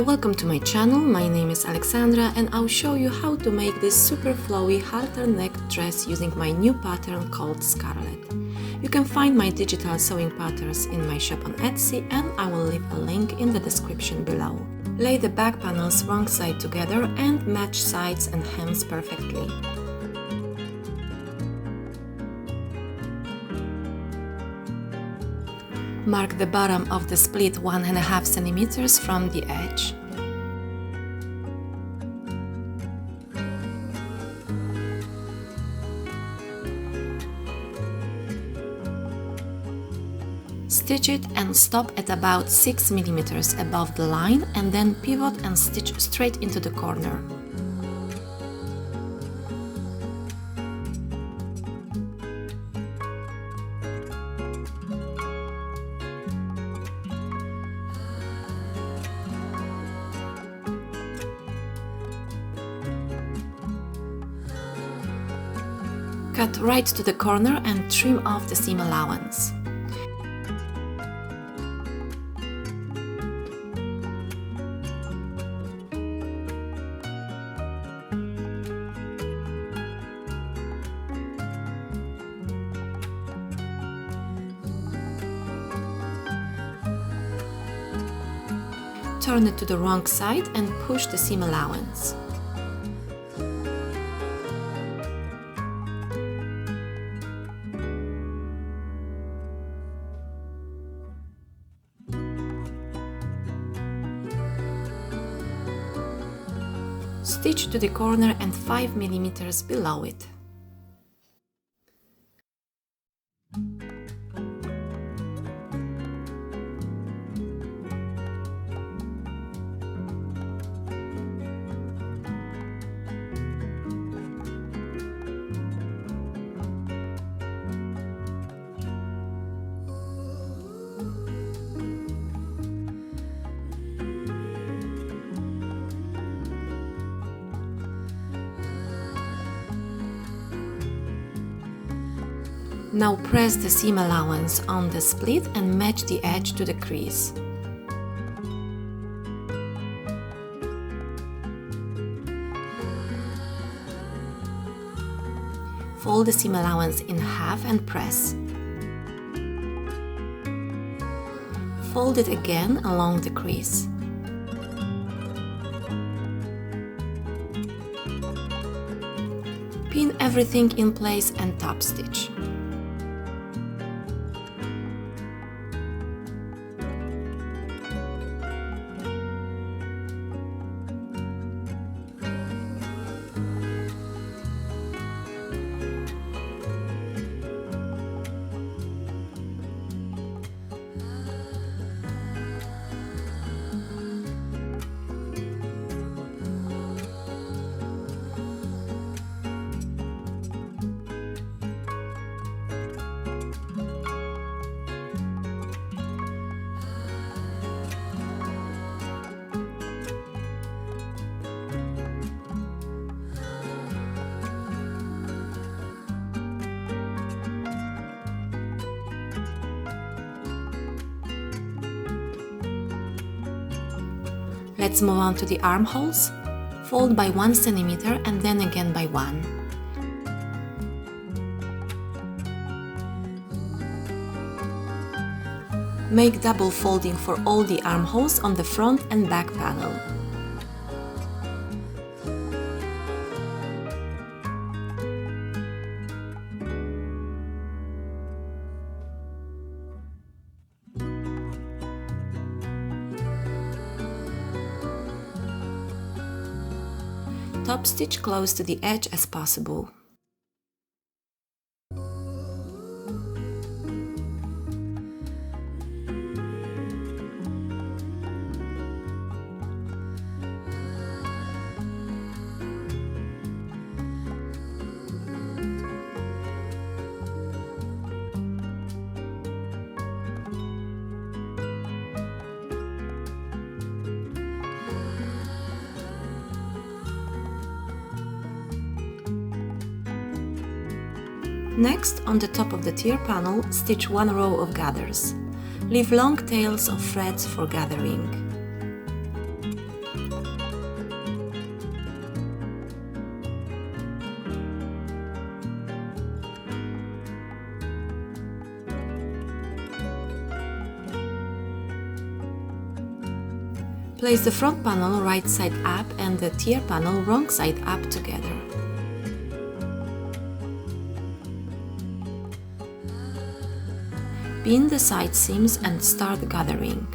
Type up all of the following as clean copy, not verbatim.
welcome to my channel. My name is Aleksandra and I'll show you how to make this super flowy halter neck dress using my new pattern called Scarlett. You can find my digital sewing patterns in my shop on Etsy and I will leave a link in the description below. Lay the back panels wrong side together and match sides and hems perfectly. Mark the bottom of the split 1.5 cm from the edge. Stitch it and stop at about 6 mm above the line and then pivot and stitch straight into the corner. Cut right to the corner and trim off the seam allowance. Turn it to the wrong side and push the seam allowance. Stitch to the corner and 5 mm below it. Now press the seam allowance on the split and match the edge to the crease. Fold the seam allowance in half and press. Fold it again along the crease. Pin everything in place and top stitch. Let's move on to the armholes. Fold by 1 cm and then again by 1. Make double folding for all the armholes on the front and back panel. Top stitch close to the edge as possible. Next, on the top of the tier panel, stitch 1 row of gathers. Leave long tails of threads for gathering. Place the front panel right side up and the tier panel wrong side up together. Pin the side seams and start gathering.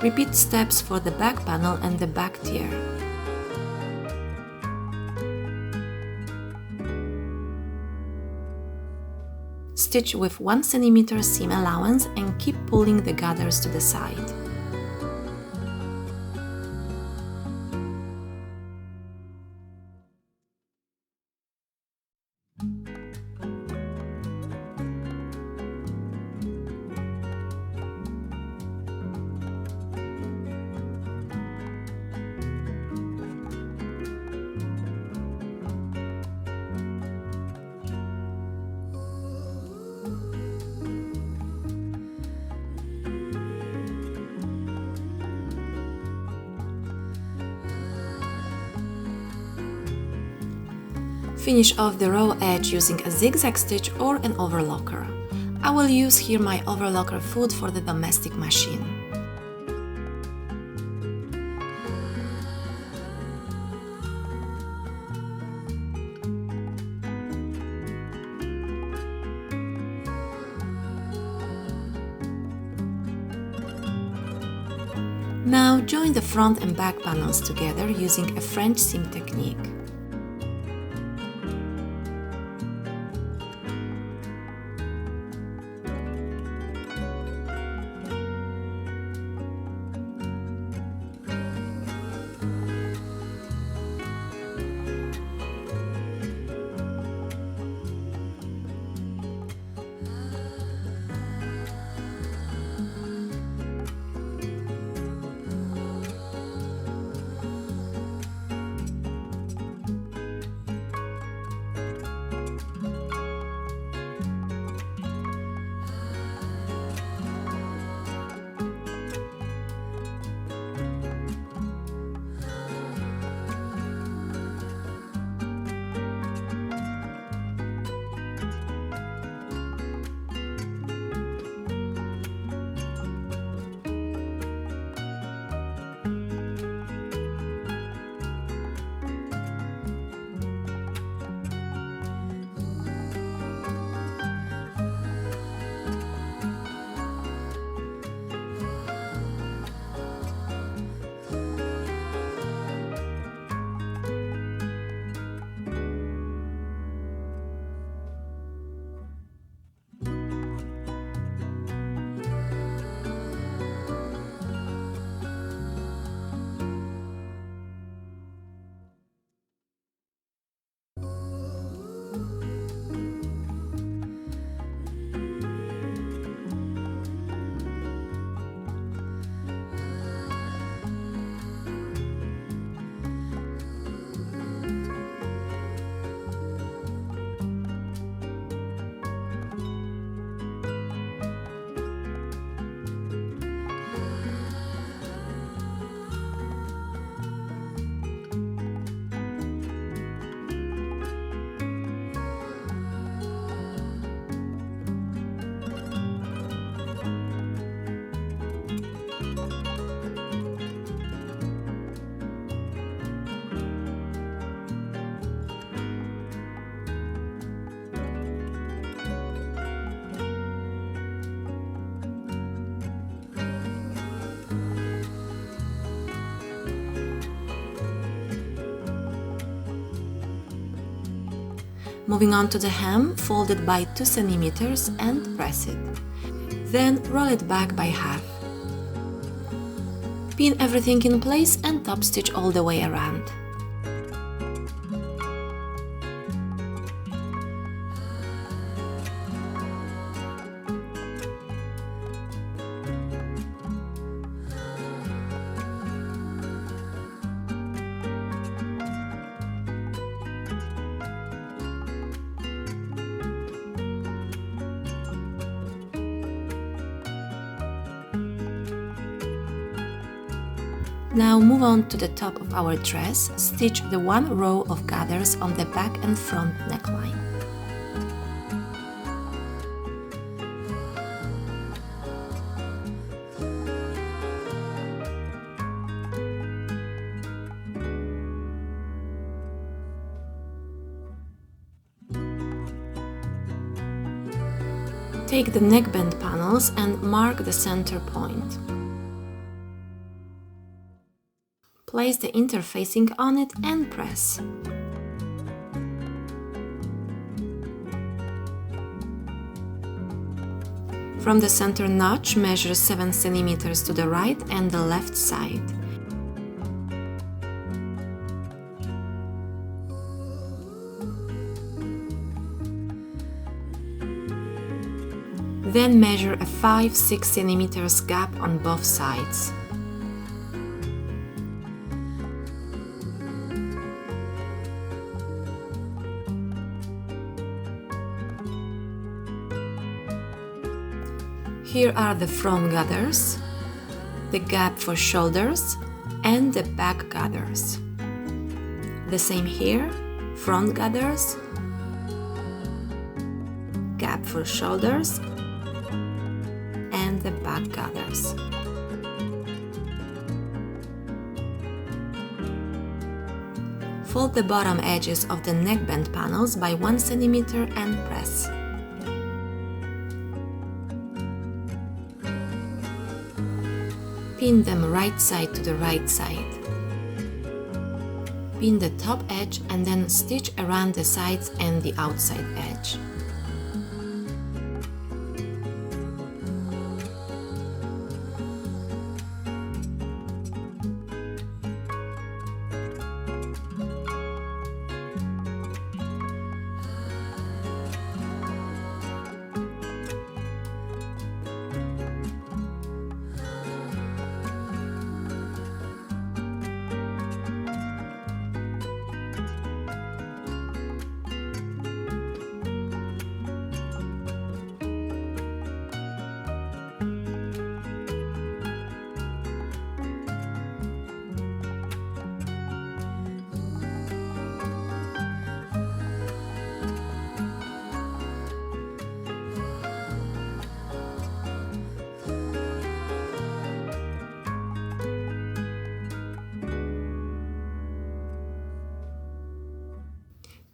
Repeat steps for the back panel and the back tier. Stitch with 1 cm seam allowance and keep pulling the gathers to the side. Finish off the raw edge using a zigzag stitch or an overlocker. I will use here my overlocker foot for the domestic machine. Now join the front and back panels together using a French seam technique. Moving on to the hem, fold it by 2 cm and press it. Then roll it back by half. Pin everything in place and top stitch all the way around. Now move on to the top of our dress, stitch the one row of gathers on the back and front neckline. Take the neckband panels and mark the center point. Place the interfacing on it and press. From the center notch, measure 7 cm to the right and the left side. Then measure a 5-6 cm gap on both sides. Here are the front gathers, the gap for shoulders, and the back gathers. The same here, front gathers, gap for shoulders, and the back gathers. Fold the bottom edges of the neckband panels by 1 cm and press. Pin them right side to the right side. Pin the top edge and then stitch around the sides and the outside edge.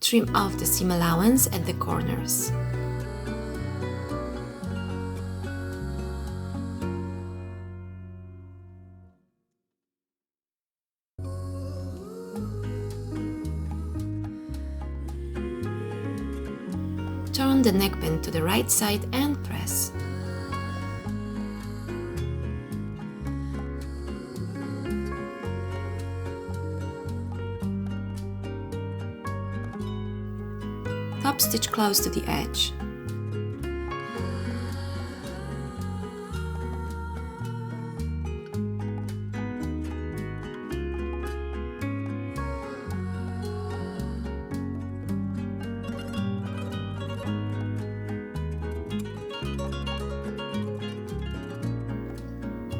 Trim off the seam allowance at the corners. Turn the neckband to the right side and press. Top stitch close to the edge.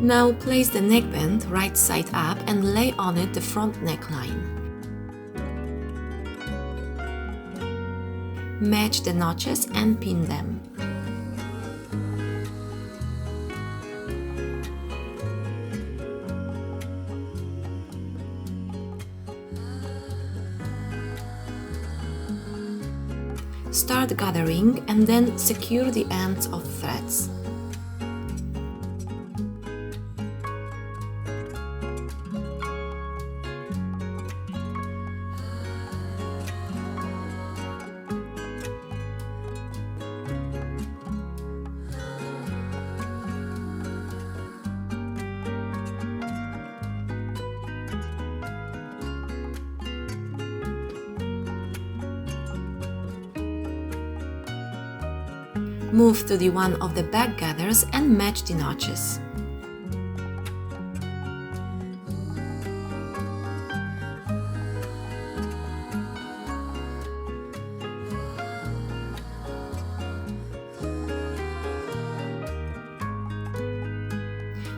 Now place the neckband right side up and lay on it the front neckline. Match the notches and pin them. Start gathering and then secure the ends of threads. Move to the one of the back gathers and match the notches.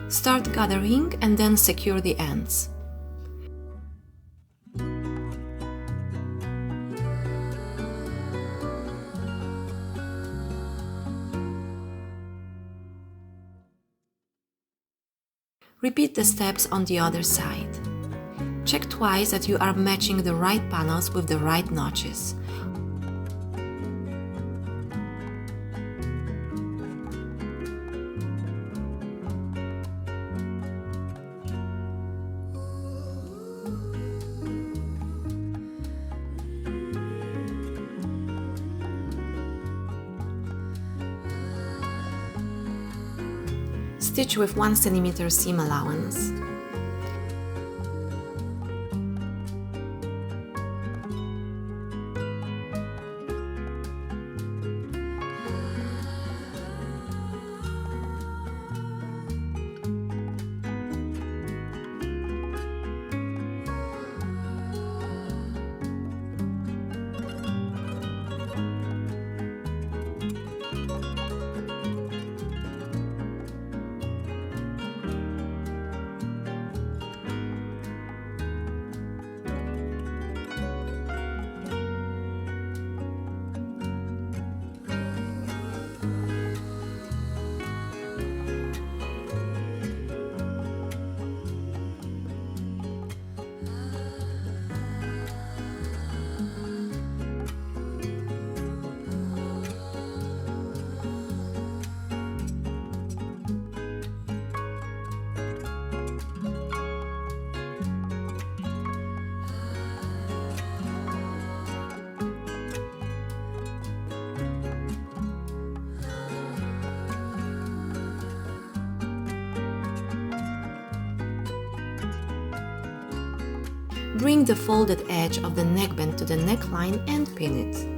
Start gathering and then secure the ends. Repeat the steps on the other side. Check twice that you are matching the right panels with the right notches. Stitch with 1 cm seam allowance. Bring the folded edge of the neckband to the neckline and pin it.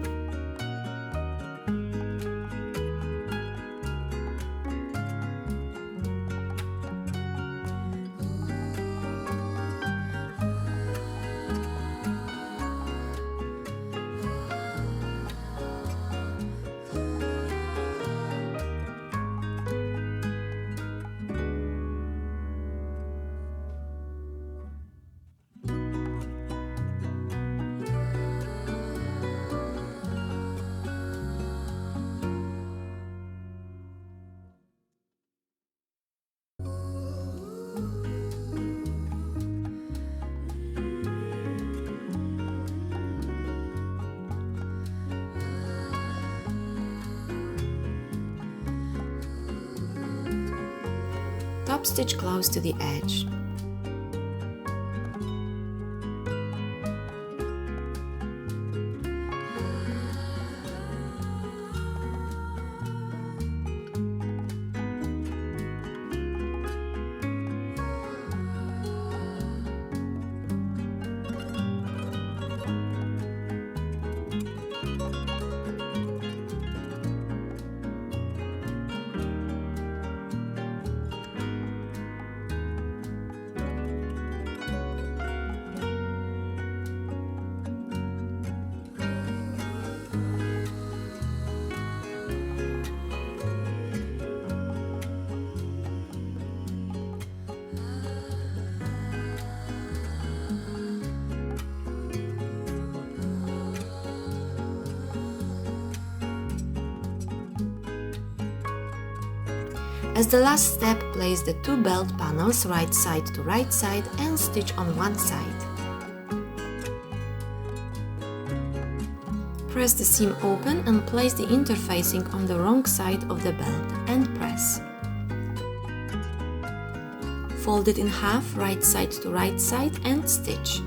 Top stitch close to the edge. As the last step, place the two belt panels right side to right side and stitch on one side. Press the seam open and place the interfacing on the wrong side of the belt and press. Fold it in half right side to right side and stitch.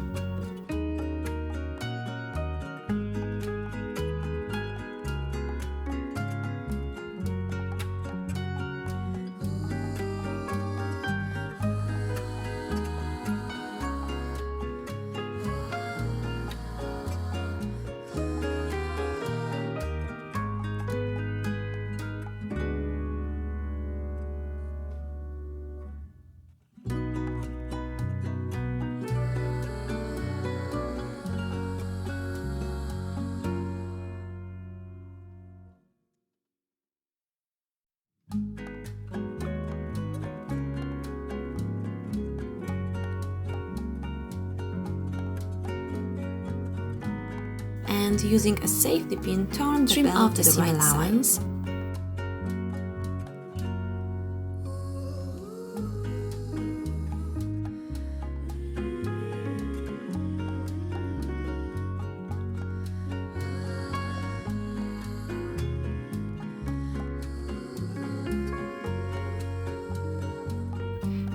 and using a safety pin, trim off the seam allowance.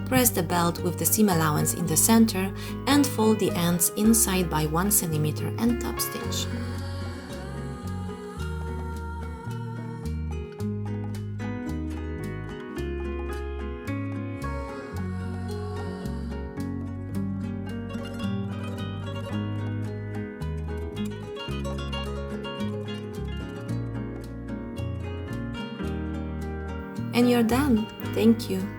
Press the belt with the seam allowance in the center and fold the ends inside by 1 cm and top stitch. And you're done! Thank you!